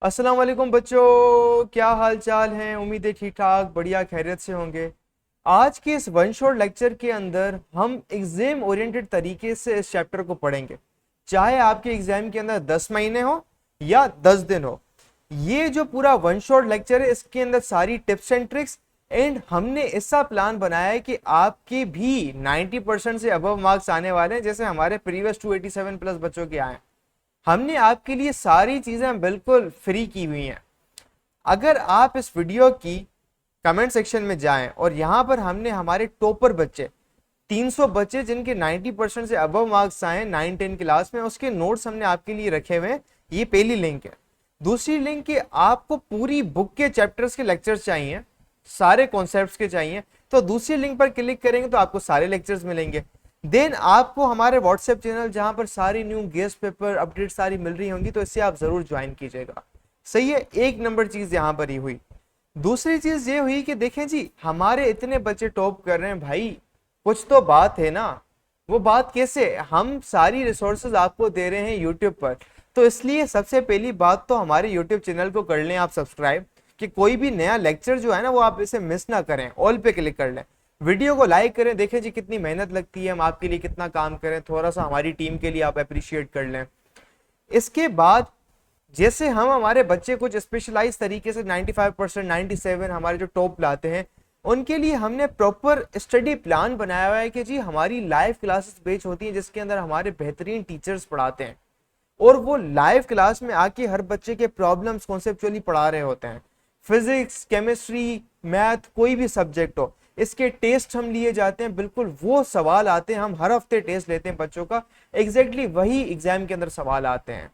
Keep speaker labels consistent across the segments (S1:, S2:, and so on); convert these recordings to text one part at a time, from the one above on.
S1: अस्सलाम वालेकुम बच्चों, क्या हाल चाल हैं। उम्मीद है ठीक ठाक बढ़िया खैरियत से होंगे। आज के इस वन शॉट लेक्चर के अंदर हम एग्जाम ओरिएंटेड तरीके से इस चैप्टर को पढ़ेंगे, चाहे आपके एग्जाम के अंदर 10 महीने हो या 10 दिन हो। ये जो पूरा वन शॉट लेक्चर है इसके अंदर सारी टिप्स एंड ट्रिक्स एंड हमने ऐसा प्लान बनाया है कि आपके भी 90% से अबव मार्क्स आने वाले हैं, जैसे हमारे प्रीवियस 287 प्लस बच्चों के आए। हमने आपके लिए सारी चीजें बिल्कुल फ्री की हुई हैं। अगर आप इस वीडियो की कमेंट सेक्शन में जाएं और यहां पर हमने हमारे टॉपर बच्चे 300 बच्चे जिनके 90% से अबव मार्क्स आए 9-10 क्लास में, उसके नोट्स हमने आपके लिए रखे हुए हैं। ये पहली लिंक है। दूसरी लिंक कि आपको पूरी बुक के चैप्टर्स के लेक्चर्स चाहिए, सारे कॉन्सेप्ट्स के चाहिए, तो दूसरी लिंक पर क्लिक करेंगे तो आपको सारे लेक्चर्स मिलेंगे। देन आपको हमारे व्हाट्सएप चैनल जहां पर सारी न्यू गेस्ट पेपर अपडेट सारी मिल रही होंगी, तो इससे आप जरूर ज्वाइन कीजिएगा। सही है, एक नंबर चीज यहां पर ही हुई। दूसरी चीज ये हुई कि देखें जी, हमारे इतने बच्चे टॉप कर रहे हैं भाई, कुछ तो बात है ना। वो बात कैसे, हम सारी रिसोर्सेज आपको दे रहे हैं यूट्यूब पर, तो इसलिए सबसे पहली बात तो हमारे यूट्यूब चैनल को कर लें आप सब्सक्राइब, कि कोई भी नया लेक्चर जो है ना वो आप इसे मिस ना करें। ऑल पे क्लिक कर लें, वीडियो को लाइक करें, देखें जी कितनी मेहनत लगती है, हम आपके लिए कितना काम करें, थोड़ा सा हमारी टीम के लिए आप अप्रिशिएट कर लें। इसके बाद जैसे हम हमारे बच्चे कुछ स्पेशलाइज तरीके से 95% 97 हमारे जो टॉप लाते हैं, उनके लिए हमने प्रॉपर स्टडी प्लान बनाया हुआ है कि जी हमारी लाइव क्लासेस बेच होती हैं जिसके अंदर हमारे बेहतरीन टीचर्स पढ़ाते हैं, और वो लाइव क्लास में आके हर बच्चे के प्रॉब्लम्स कॉन्सेप्चुअली पढ़ा रहे होते हैं। फिजिक्स, केमिस्ट्री, मैथ, कोई भी सब्जेक्ट हो, इसके टेस्ट हम लिए जाते हैं, बिल्कुल वो सवाल आते हैं। हम हर हफ्ते टेस्ट लेते हैं बच्चों का, एग्जैक्टली वही एग्जाम के अंदर सवाल आते हैं।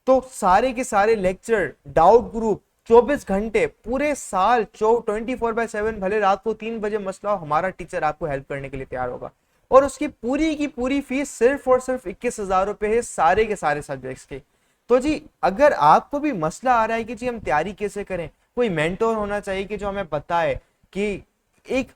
S1: तो सारे के सारे लेक्चर, डाउट ग्रुप, 24 घंटे पूरे साल 24/7, भले रात को 3 बजे मसला हो, हमारा टीचर आपको हेल्प करने के लिए तैयार होगा। और उसकी पूरी की पूरी फीस सिर्फ और सिर्फ 21,000 रुपए है, सारे के सारे सब्जेक्ट्स की। तो जी अगर आपको भी मसला आ रहा है कि जी हम तैयारी कैसे करें, कोई मेंटोर होना चाहिए कि जो हमें बताए कि एक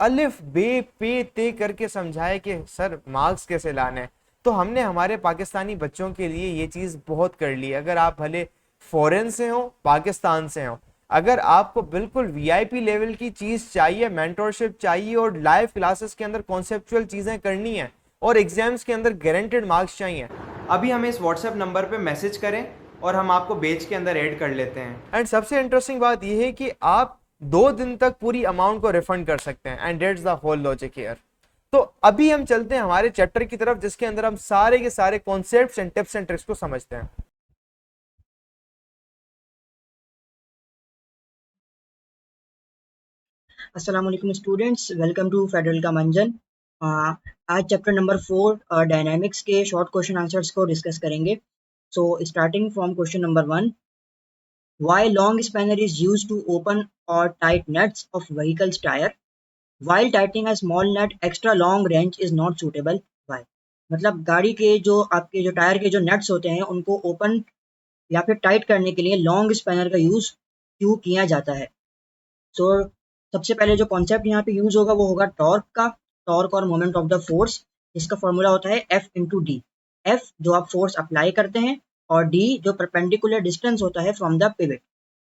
S1: अलिफ बे पे ते करके समझाए कि सर मार्क्स कैसे लाने हैं, तो हमने हमारे पाकिस्तानी बच्चों के लिए ये चीज बहुत कर ली। अगर आप भले फॉरेन से हो, पाकिस्तान से हो, अगर आपको बिल्कुल वीआईपी लेवल की चीज चाहिए, मेंटोरशिप चाहिए और लाइव क्लासेस के अंदर कॉन्सेप्चुअल चीजें करनी है और एग्जाम्स के अंदर गारंटेड मार्क्स चाहिए, अभी हमें इस व्हाट्सएप नंबर पे मैसेज करें और हम आपको बेच के अंदर ऐड कर लेते हैं। एंड सबसे इंटरेस्टिंग बात यह है कि आप 2 दिन तक पूरी अमाउंट को रिफंड कर सकते हैं, and that's the whole logic here. तो अभी हम चलते हैं हमारे चैप्टर की तरफ, जिसके अंदर हम सारे के सारे concepts and tips and tricks को समझते हैं।
S2: अस्सलाम वालेकुम स्टूडेंट्स, वेलकम टू फेडरल का मंजन। आज चैप्टर नंबर 4 डायनामिक्स के शॉर्ट क्वेश्चन आंसर्स को डिस्कस करेंगे। So starting from question number 1, why long spanner is used to open और tight nuts of vehicles tyre, while tightening a small nut extra long wrench is not suitable, why. मतलब गाड़ी के जो आपके जो tyre के जो नट्स होते हैं उनको ओपन या फिर टाइट करने के लिए लॉन्ग स्पैनर का यूज क्यों किया जाता है। सो सबसे पहले जो कॉन्सेप्ट यहाँ पे यूज होगा वो होगा टॉर्क का। टॉर्क और मोमेंट ऑफ द फोर्स, इसका फॉर्मूला होता है एफ इंटू डी। एफ जो आप फोर्स अप्लाई करते हैं और डी जो परपेंडिकुलर डिस्टेंस होता है फ्रॉम द पिवट।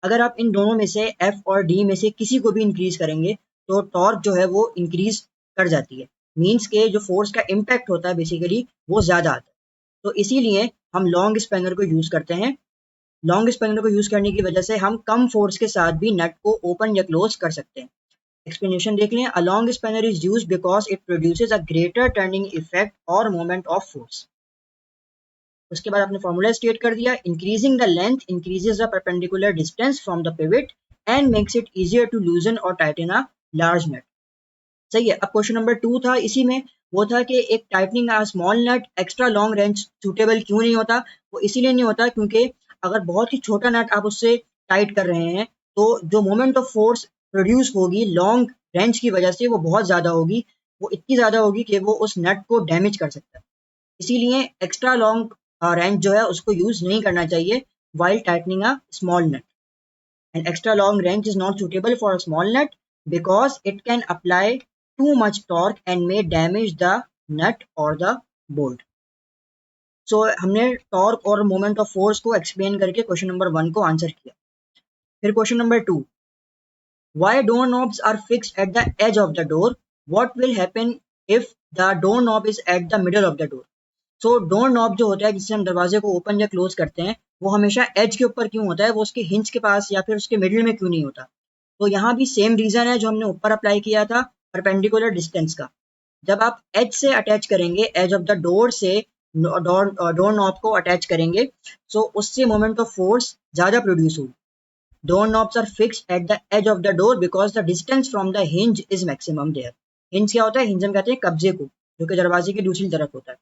S2: अगर आप इन दोनों में से एफ और डी में से किसी को भी इंक्रीज करेंगे तो टॉर्क जो है वो इंक्रीज कर जाती है। मीन्स के जो फोर्स का इम्पैक्ट होता है बेसिकली वो ज्यादा आता है। तो इसीलिए हम लॉन्ग स्पैनर को यूज करते हैं। लॉन्ग स्पैनर को यूज करने की वजह से हम कम फोर्स के साथ भी नट को ओपन या क्लोज कर सकते हैं। एक्सप्लेनेशन देख लें। A long spanner is use because it produces a greater turning effect और मोमेंट ऑफ फोर्स। उसके बाद आपने फॉर्मूला स्टेट कर दिया। Increasing the length increases the perpendicular distance from the pivot and makes it easier to loosen और tighten a large नट। सही है। अब क्वेश्चन नंबर 2 था, इसी में वो था कि एक tightening a small nut extra long wrench suitable क्यों नहीं होता। वो इसीलिए नहीं होता क्योंकि अगर बहुत ही छोटा नट आप उससे टाइट कर रहे हैं तो जो मोमेंट ऑफ फोर्स प्रोड्यूस होगी लॉन्ग रेंज की वजह से वो बहुत ज़्यादा होगी। वो इतनी ज़्यादा होगी कि वो उस नट को डैमेज कर सकता है। इसीलिए एक्स्ट्रा लॉन्ग रेंज जो है उसको यूज नहीं करना चाहिए while tightening a small nut. An extra long wrench is not suitable for a small nut because it can apply too much torque and may damage the nut or the bolt. सो हमने torque और moment of force को explain करके question number 1 को answer किया। फिर question number 2, why doorknobs are fixed at the edge of the door? What will happen if the doorknob is at the middle of the door? So door knob जो होता है जिससे हम दरवाजे को ओपन या क्लोज करते हैं, वो हमेशा एज के ऊपर क्यों होता है, वो उसके हिंज के पास या फिर उसके मिडिल में क्यों नहीं होता? तो यहाँ भी सेम रीजन है जो हमने ऊपर अप्लाई किया था परपेंडिकुलर डिस्टेंस का। जब आप एज से अटैच करेंगे, एज ऑफ द डोर से डोर नॉब को अटैच करेंगे, सो उससे मोमेंट ऑफ फोर्स ज्यादा प्रोड्यूस होगी। Door knobs are fixed at the edge of the door because the distance from the hinge is maximum there. Hinge क्या होता है? hinge हम कहते हैं कब्जे को, जो कि दरवाजे की दूसरी तरफ होता है।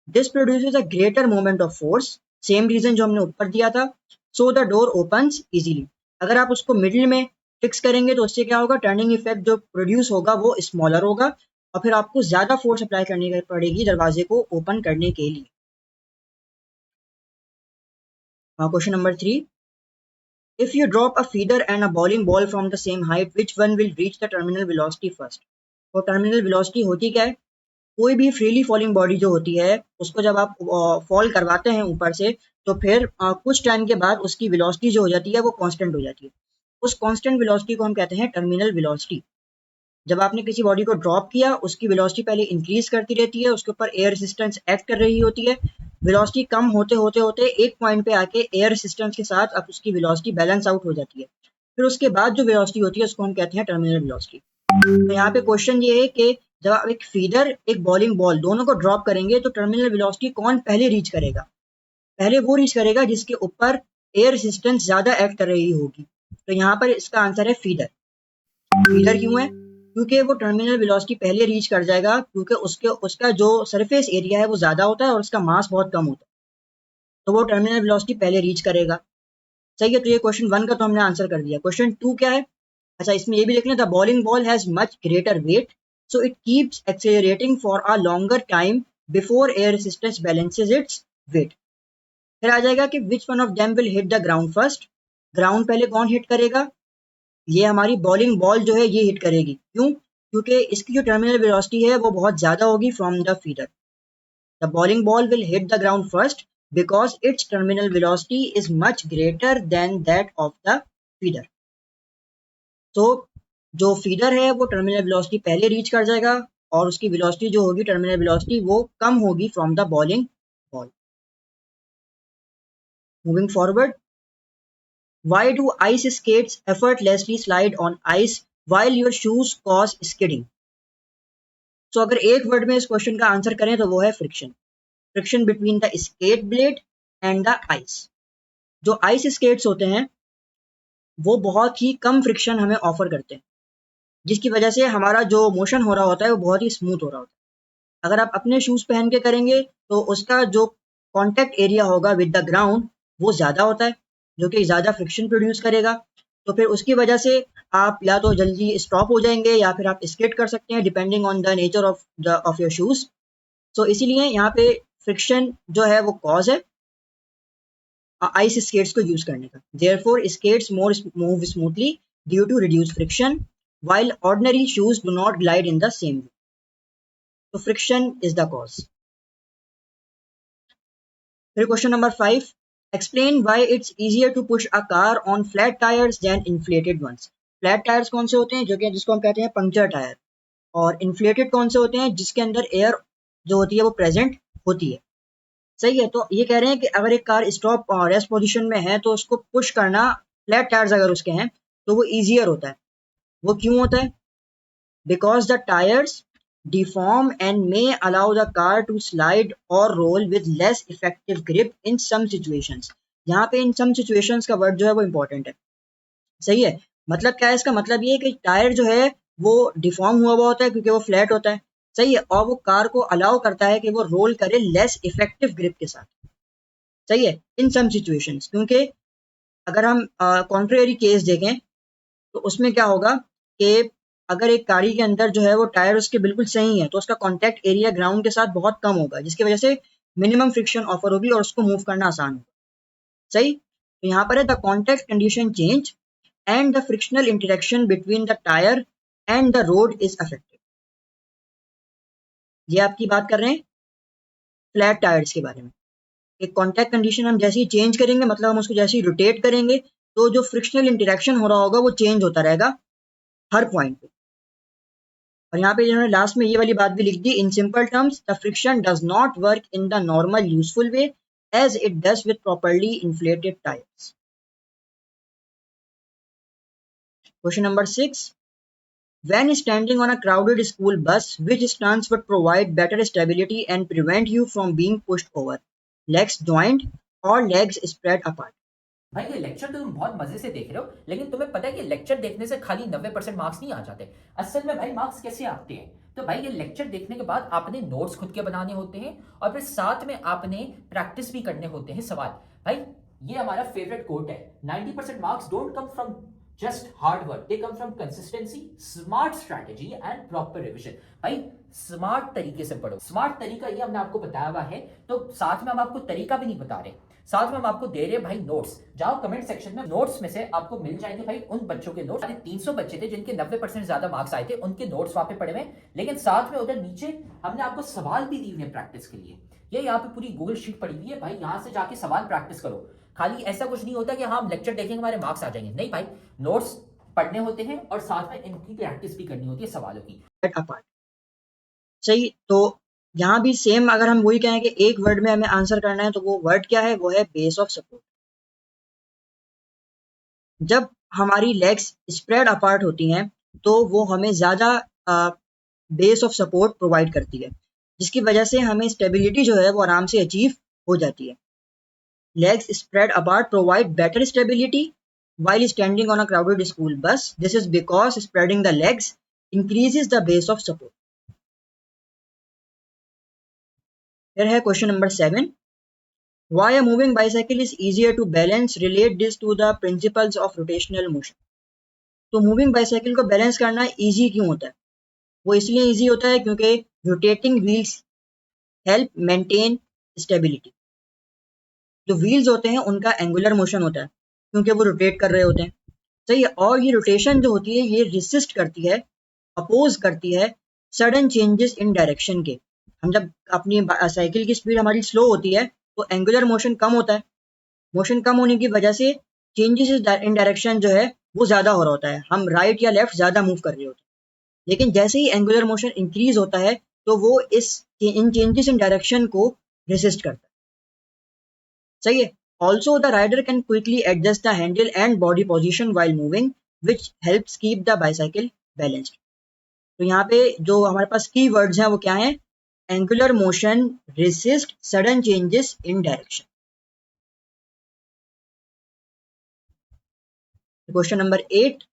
S2: This produces a greater moment of force. Same reason जो हमने ऊपर दिया था. So the door opens easily. अगर आप उसको मिडिल में फिक्स करेंगे तो उससे क्या होगा? टर्निंग इफेक्ट जो प्रोड्यूस होगा वो स्मॉलर होगा और फिर आपको ज्यादा फोर्स अप्लाई करनी पड़ेगी दरवाजे को ओपन करने के लिए। Question number 3, if you drop a feeder and a bowling ball from the same height, which one will reach the terminal velocity first? तो टर्मिनल वेलोसिटी होती क्या है? कोई भी फ्रीली फॉलिंग बॉडी जो होती है उसको जब आप फॉल करवाते हैं ऊपर से, तो फिर कुछ टाइम के बाद उसकी वेलोसिटी जो हो जाती है वो कांस्टेंट हो जाती है। उस कांस्टेंट वेलोसिटी को हम कहते हैं टर्मिनल वेलोसिटी। जब आपने किसी बॉडी को ड्रॉप किया, उसकी वेलोसिटी पहले इंक्रीज करती रहती है, उसके ऊपर एयर रेजिस्टेंस एक्ट कर रही होती है। वेलोसिटी कम होते होते होते एक पॉइंट पे आके एयर रेजिस्टेंस के साथ अब उसकी वेलोसिटी बैलेंस आउट हो जाती है। फिर उसके बाद जो वेलोसिटी होती है उसको हम कहते हैं टर्मिनल वेलोसिटी। तो यहाँ पे क्वेश्चन ये है कि जब आप एक फीडर एक बॉलिंग बॉल दोनों को ड्रॉप करेंगे तो टर्मिनल वेलोसिटी कौन पहले रीच करेगा? पहले वो रीच करेगा जिसके ऊपर एयर रेजिस्टेंस ज्यादा एक्ट कर रही होगी। तो यहाँ पर इसका आंसर है फीडर। फीडर क्यों है? क्योंकि वो टर्मिनल वेलोसिटी पहले रीच कर जाएगा, क्योंकि उसका जो सरफेस एरिया है वो ज्यादा होता है और उसका मास बहुत कम होता है, तो वो टर्मिनल वेलोसिटी पहले रीच करेगा। सही है, तो ये क्वेश्चन 1 का तो हमने आंसर कर दिया। क्वेश्चन 2 क्या है? अच्छा, इसमें ये भी लिख लें, the bowling ball has much greater weight, so it keeps accelerating for a longer time before air resistance balances its weight. फिर आ जाएगा कि which one of them will hit the ground first? Ground पहले कौन hit करेगा? ये हमारी bowling ball जो है ये हिट करेगी। क्यों? क्योंकि इसकी जो टर्मिनल वेलोसिटी है वो बहुत ज्यादा होगी from the feeder. The bowling ball will hit the ground first because its terminal velocity is much greater than that of the feeder. तो जो फीडर है वो टर्मिनल वेलोसिटी पहले रीच कर जाएगा और उसकी वेलोसिटी जो होगी टर्मिनल वेलोसिटी वो कम होगी from the bowling ball. Moving forward, why do ice skates effortlessly slide on ice while your shoes cause skidding? तो अगर एक वर्ड में इस क्वेश्चन का आंसर करें तो वो है friction. Friction between the skate blade and the ice. जो आइस स्केट्स होते हैं वो बहुत ही कम फ्रिक्शन हमें ऑफर करते हैं, जिसकी वजह से हमारा जो मोशन हो रहा होता है वो बहुत ही स्मूथ हो रहा होता है। अगर आप अपने शूज पहन के करेंगे तो उसका जो कॉन्टेक्ट एरिया होगा विद द ग्राउंड वो ज्यादा होता है, जो कि ज्यादा फ्रिक्शन प्रोड्यूस करेगा। तो फिर उसकी वजह से आप या तो जल्दी स्टॉप हो जाएंगे या फिर आप स्केट कर सकते हैं depending on the nature of your shoes. So इसीलिए यहाँ पे फ्रिक्शन जो है वो कॉज है आइस स्केट्स को यूज करने का। Therefore skates more move smoothly due to reduce friction while ordinary shoes do not glide in the same way. So friction is the cause. Then question number 5. Explain why it's easier to push a car on flat tires than inflated ones. Flat tires कौन से होते हैं? जो कि जिसको हम कहते हैं पंक्चर टायर। और inflated कौन से होते हैं? जिसके अंदर एयर जो होती है वो प्रेजेंट होती है। सही है, तो ये कह रहे हैं कि अगर एक कार स्टॉप रेस्ट पोजीशन में है तो उसको पुश करना फ्लैट टायर्स अगर उसके हैं तो वो ईजियर होता है। वो क्यों होता है? Because the tires deform and may allow the car to slide or roll with less effective grip in some situations. यहाँ पे in some situations का वर्ड जो है वो important है। सही है, मतलब क्या है इसका? मतलब ये है कि टायर जो है वो डिफॉर्म हुआ हुआ होता है क्योंकि वो फ्लैट होता है। सही है, और वो कार को अलाउ करता है कि वो रोल करे लेस इफेक्टिव ग्रिप के साथ। सही है, इन सम सिचुएशंस। क्योंकि अगर हम कॉन्ट्रेरी केस देखें तो उसमें क्या होगा कि अगर एक गाड़ी के अंदर जो है वो टायर उसके बिल्कुल सही है तो उसका कॉन्टैक्ट एरिया ग्राउंड के साथ बहुत कम होगा, जिसकी वजह से मिनिमम फ्रिक्शन ऑफर होगी और उसको मूव करना आसान होगा। सही, तो यहाँ पर है the contact condition change and the frictional interaction between the tyre and the road is affected. ये आपकी बात कर रहे हैं फ्लैट टायर्स के बारे में। एक कॉन्टैक्ट कंडीशन हम जैसे ही चेंज करेंगे, मतलब हम उसको जैसे ही रोटेट करेंगे, तो जो फ्रिक्शनल इंटरेक्शन हो रहा होगा वो चेंज होता रहेगा हर पॉइंट पे। और यहाँ पे इन्होंने लास्ट में ये वाली बात भी लिख दी, in simple terms the friction does not work in the normal useful way as it does with properly inflated tyres. Question number 6, when standing on a crowded school bus, which stance would provide better stability and prevent you from being pushed over? Legs joined or legs spread apart?
S3: भाई ये lecture तो तुम बहुत मजे से देख रहे हो, लेकिन तुम्हें पता है कि लेक्चर देखने से खाली 90% मार्क्स नहीं आ जाते। असल में भाई मार्क्स कैसे आते हैं, तो भाई ये लेक्चर देखने के बाद आपने नोट्स खुद के बनाने होते हैं और फिर साथ में आपने प्रैक्टिस भी करने होते हैं सवाल। भाई ये हमारा फेवरेट कोट है, 90% marks don't come from just hard work, they come from consistency, smart strategy and proper revision. भाई स्मार्ट तरीके से पढ़ो, स्मार्ट तरीका ये हमने आपको बताया हुआ है, तो साथ में हम आपको तरीका भी नहीं बता रहे, साथ में हम आपको दे रहे हैं भाई नोट्स। जाओ कमेंट सेक्शन में, नोट्स में से आपको मिल जाएंगे भाई उन बच्चों के नोट्स। 300 बच्चे थे जिनके 90% ज्यादा मार्क्स आए थे, उनके नोट्स वहां पे पड़े हुए, लेकिन साथ में उधर नीचे हमने आपको सवाल भी दिए हुए प्रैक्टिस के लिए। ये यहाँ पे पूरी गूगल शीट पड़ी हुई है भाई, यहाँ से जाके सवाल प्रैक्टिस करो। खाली ऐसा कुछ नहीं होता कि हाँ हम लेक्चर देखेंगे हमारे मार्क्स आ जाएंगे, नहीं भाई, नोट्स पढ़ने होते हैं और साथ में इनकी प्रैक्टिस भी करनी होती है सवालों की।
S2: सही, तो यहाँ भी सेम अगर हम वही कहें कि एक वर्ड में हमें आंसर करना है, तो वो वर्ड क्या है, वो है बेस ऑफ सपोर्ट। जब हमारी लेग्स स्प्रेड अपार्ट होती हैं तो वो हमें ज़्यादा बेस ऑफ सपोर्ट प्रोवाइड करती है, जिसकी वजह से हमें स्टेबिलिटी जो है वो आराम से अचीव हो जाती है। Legs spread apart provide better stability while standing on a crowded school bus. This is because spreading the legs increases the base of support. Here है question number 7. Why a moving bicycle is easier to balance? Relate this to the principles of rotational motion. तो moving bicycle को balance करना easy क्यों होता है? वो इसलिए easy होता है क्योंकि rotating wheels help maintain stability. जो व्हील्स होते हैं उनका एंगुलर मोशन होता है क्योंकि वो रोटेट कर रहे होते हैं, सही है। और ये रोटेशन जो होती है ये रेसिस्ट करती है, अपोज करती है सडन चेंजेस इन डायरेक्शन के। हम जब अपनी साइकिल की स्पीड हमारी स्लो होती है तो एंगुलर मोशन कम होता है, मोशन कम होने की वजह से चेंजेस इन डायरेक्शन जो है वो ज़्यादा हो रहा होता है, हम राइट या लेफ्ट ज़्यादा मूव कर रहे होते हैं। लेकिन जैसे ही एंगुलर मोशन इंक्रीज होता है तो वो इन चेंजेस इन डायरेक्शन को रेसिस्ट करता है, सही है। Also, the rider can quickly adjust the handle and body position while moving, which helps keep the bicycle balanced. तो यहाँ पे जो हमारे पास की वर्ड्स हैं वो क्या हैं? Angular motion, resist sudden changes in direction. Question number 8.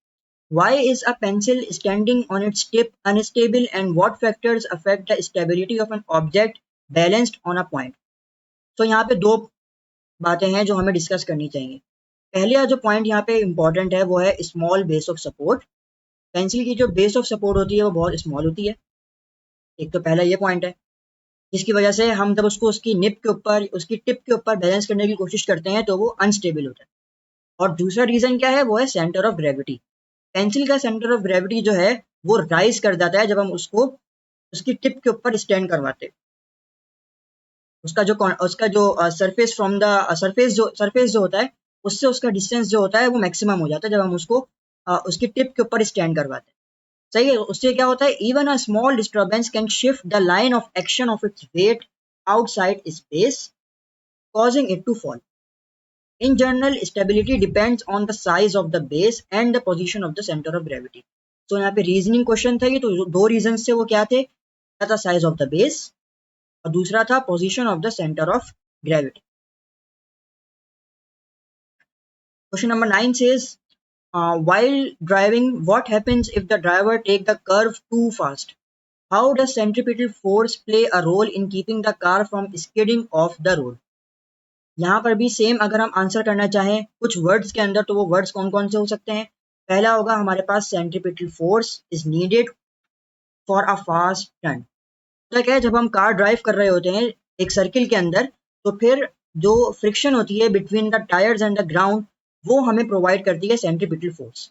S2: Why is a pencil standing on its tip unstable and what factors affect the stability of an object balanced on a point? तो यहाँ पे दो बातें हैं जो हमें discuss करनी चाहिए। पहले जो पॉइंट यहाँ पे इम्पॉर्टेंट है वो है small base of support. Pencil की जो बेस ऑफ सपोर्ट होती है वो बहुत स्मॉल होती है, एक तो पहला ये पॉइंट है, जिसकी वजह से हम जब उसको उसकी निप के ऊपर, उसकी टिप के ऊपर बैलेंस करने की कोशिश करते हैं तो वो अनस्टेबल होता है। और दूसरा रीज़न क्या है, वो है सेंटर ऑफ ग्रेविटी। पेंसिल का सेंटर ऑफ ग्रेविटी जो है वो राइज कर जाता है जब हम उसको उसकी टिप के ऊपर स्टैंड करवाते हैं। उसका जो सरफेस फ्रॉम द सरफेस जो होता है उससे उसका डिस्टेंस जो होता है वो मैक्सिमम हो जाता है जब हम उसको उसकी टिप के ऊपर स्टैंड करवाते हैं, सही है। उससे क्या होता है, even a small disturbance can shift the line of action of its weight outside space causing it to fall. In general, stability depends on the size of the base and the position of the center of gravity. So यहाँ पे reasoning question था ये, तो दो reason थे वो क्या थे, क्या था साइज ऑफ द बेस और दूसरा था position of the centre of gravity. Question number 9 says while driving what happens if the driver take the curve too fast? How does centripetal force play a role in keeping the car from skidding off the road? यहाँ पर भी same अगर हम answer करना चाहें कुछ words के अंदर तो वो वर्ड्स कौन कौन से हो सकते हैं। पहला होगा हमारे पास centripetal force is needed for a fast turn. तो क्या है, जब हम कार ड्राइव कर रहे होते हैं एक सर्किल के अंदर तो फिर जो फ्रिक्शन होती है between the tyres and the ground वो हमें प्रोवाइड करती है सेंट्रीपिटल फोर्स।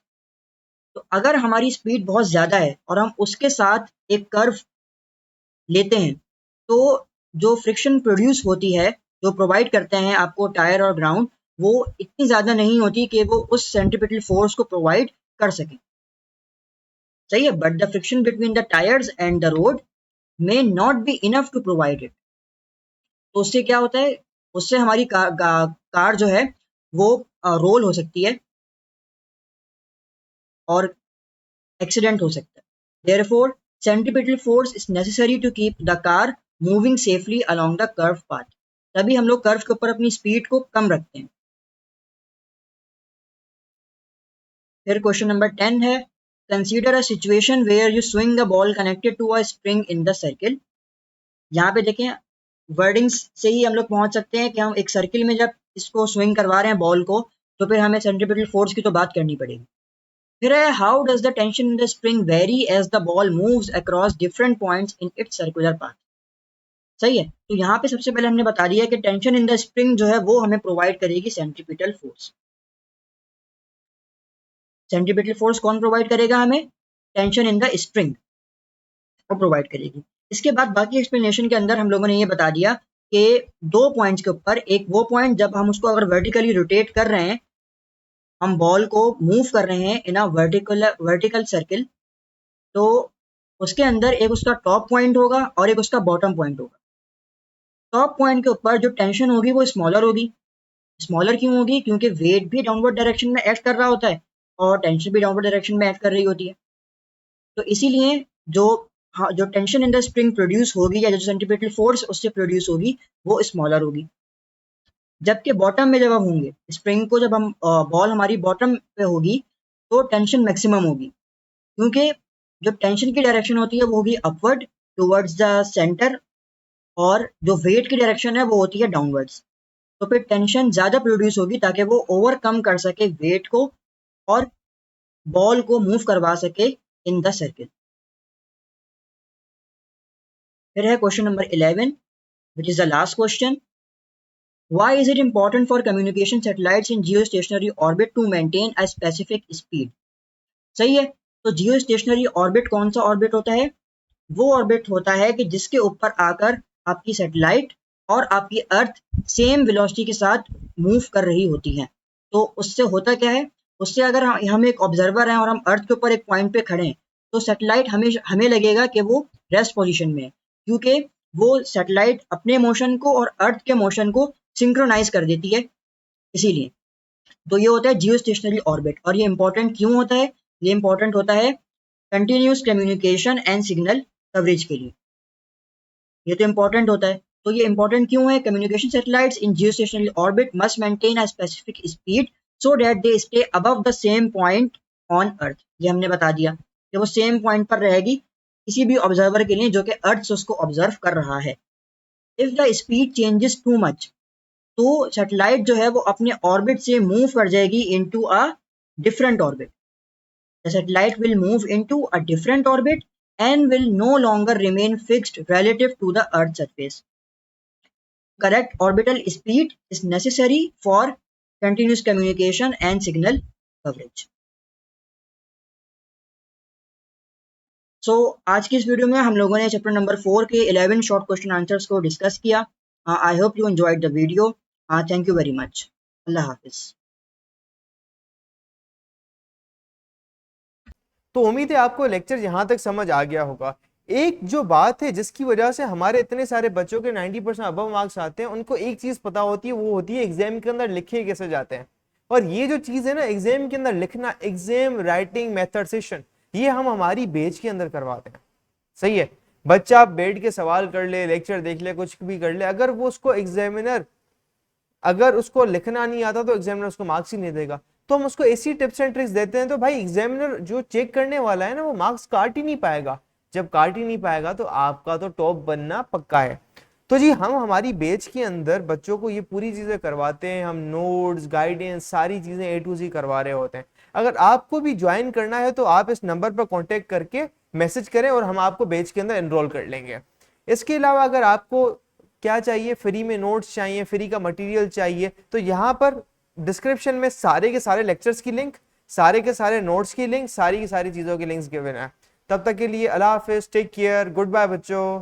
S2: तो अगर हमारी स्पीड बहुत ज़्यादा है और हम उसके साथ एक कर्व लेते हैं तो जो फ्रिक्शन प्रोड्यूस होती है, जो प्रोवाइड करते हैं आपको टायर और ग्राउंड, वो इतनी ज़्यादा नहीं होती कि वो उस सेंट्रीपिटल फोर्स को प्रोवाइड कर सकें। सही है, but the friction between the tyres and the road may not be enough to provide it. तो उससे क्या होता है, उससे हमारी कार जो है वो रोल हो सकती है और एक्सीडेंट हो सकता है। Therefore, centripetal force is necessary to keep the car moving safely along the curved path. तभी हम लोग कर्व के ऊपर अपनी स्पीड को कम रखते हैं। फिर क्वेश्चन नंबर 10 है, consider a situation where you swing the ball connected to a spring in the circle. यहाँ पे देखें, वर्डिंग्स से ही हम लोग पहुंच सकते हैं कि हम एक सर्किल में जब इसको स्विंग करवा रहे हैं बॉल को, तो फिर हमें सेंट्रीपिटल फोर्स की तो बात करनी पड़ेगी। फिर है, how does the tension in the spring vary as the ball moves across different points in its circular path. सही है, तो यहाँ पे सबसे पहले हमने बता दिया कि टेंशन इन द स्प्रिंग जो है वो हमें प्रोवाइड करेगी सेंट्रीपिटल फोर्स। सेंट्रीपिटल फोर्स कौन प्रोवाइड करेगा हमें? टेंशन इन द स्प्रिंग वो प्रोवाइड करेगी। इसके बाद बाकी एक्सप्लेनेशन के अंदर हम लोगों ने ये बता दिया कि दो पॉइंट्स के ऊपर, एक वो पॉइंट जब हम उसको अगर वर्टिकली रोटेट कर रहे हैं, हम बॉल को मूव कर रहे हैं इन अ वर्टिकल सर्किल, तो उसके अंदर एक उसका टॉप पॉइंट होगा और एक उसका बॉटम पॉइंट होगा। टॉप पॉइंट के ऊपर जो टेंशन होगी वो स्मॉलर होगी। स्मॉलर क्यों होगी? क्योंकि वेट भी डाउनवर्ड डायरेक्शन में एक्ट कर रहा होता है और टेंशन भी डाउनवर्ड डायरेक्शन में एक्ट कर रही होती है। तो इसीलिए जो जो tension in the spring produce होगी या जो सेंट्रीपिटल फोर्स उससे प्रोड्यूस होगी वो स्मॉलर होगी। जबकि बॉटम में जब हम होंगे, स्प्रिंग को जब हम बॉल हमारी बॉटम पे होगी तो टेंशन मैक्सिमम होगी, क्योंकि जो टेंशन की डायरेक्शन होती है वो होगी अपवर्ड टुवर्ड्स द सेंटर और जो वेट की डायरेक्शन है वो होती है डाउनवर्ड्स। तो फिर टेंशन ज़्यादा प्रोड्यूस होगी ताकि वो ओवरकम कर सके वेट को और बॉल को मूव करवा सके इन द सर्किल। फिर है question number 11 which is the last question. Why is it important for communication satellites in geostationary orbit to maintain a specific speed? सही है, तो जियोस्टेशनरी ऑर्बिट कौन सा ऑर्बिट होता है? वो ऑर्बिट होता है कि जिसके ऊपर आकर आपकी सैटेलाइट और आपकी अर्थ सेम वेलोसिटी के साथ मूव कर रही होती हैं। तो उससे होता क्या है, उससे अगर हम एक ऑब्जर्वर हैं और हम अर्थ के ऊपर एक पॉइंट पे खड़े हैं, तो सैटेलाइट हमें लगेगा कि वो रेस्ट पोजीशन में है, क्योंकि वो सैटेलाइट अपने मोशन को और अर्थ के मोशन को सिंक्रोनाइज कर देती है। इसीलिए तो ये होता है जियोस्टेशनरी ऑर्बिट। और ये इंपॉर्टेंट क्यों होता है? ये इंपॉर्टेंट होता है continuous communication and signal coverage के लिए। ये तो इंपॉर्टेंट होता है, तो ये इंपॉर्टेंट क्यों है? Communication satellites in geostationary orbit must maintain a specific speed so that they stay above the same point on earth. ये हमने बता दिया कि वो सेम पॉइंट पर रहेगी किसी भी ऑब्जर्वर के लिए जो कि अर्थ से उसको ऑब्जर्व कर रहा है। If the speed changes too much, तो सैटेलाइट जो है वो अपने ऑर्बिट से मूव कर जाएगी into a different orbit. The satellite will move into a different orbit and will no longer remain fixed relative to the Earth's surface. Correct orbital speed is necessary for continuous communication and signal coverage. So, आज की इस video में हम लोगों ने chapter number 4 के 11 short question answers को discuss किया। I hope you enjoyed the video. Thank you very much. अल्लाह हाफिज।
S1: तो उम्मीद है आपको लेक्चर यहाँ तक समझ आ गया होगा। एक जो बात है जिसकी वजह से हमारे इतने सारे बच्चों के 90% अबव मार्क्स आते हैं, उनको एक चीज पता होती है, वो होती है एग्जाम के अंदर लिखे कैसे जाते हैं। और ये जो चीज है ना, एग्जाम के अंदर लिखना, एग्जाम राइटिंग मेथड सेशन, ये हम हमारी बैच के अंदर करवाते हैं। सही है, बच्चा बैठ के सवाल कर ले, लेक्चर देख ले, कुछ भी कर ले, अगर वो उसको एग्जामिनर अगर उसको लिखना नहीं आता तो एग्जामिनर उसको मार्क्स ही नहीं देगा। तो हम उसको ऐसी टिप्स एंड ट्रिक्स देते हैं, तो भाई एग्जामिनर जो चेक करने वाला है ना, वो मार्क्स काट ही नहीं पाएगा। जब काट ही नहीं पाएगा तो आपका तो टॉप बनना पक्का है। तो जी हम हमारी बैच के अंदर बच्चों को ये पूरी चीजें करवाते हैं, हम नोट्स, गाइडेंस, सारी चीजें A to Z करवा रहे होते हैं। अगर आपको भी ज्वाइन करना है तो आप इस नंबर पर कॉन्टेक्ट करके मैसेज करें और हम आपको बैच के अंदर एनरोल कर लेंगे। इसके अलावा अगर आपको क्या चाहिए, फ्री में नोट्स चाहिए, फ्री का मटेरियल चाहिए, तो यहाँ पर डिस्क्रिप्शन में सारे के सारे लेक्चर्स की लिंक, सारे के सारे नोट्स की लिंक, सारी की सारी चीजों की लिंक्स गिवन है। तब तक के लिए अल्लाह हाफिज, टेक केयर, गुड बाय बच्चों।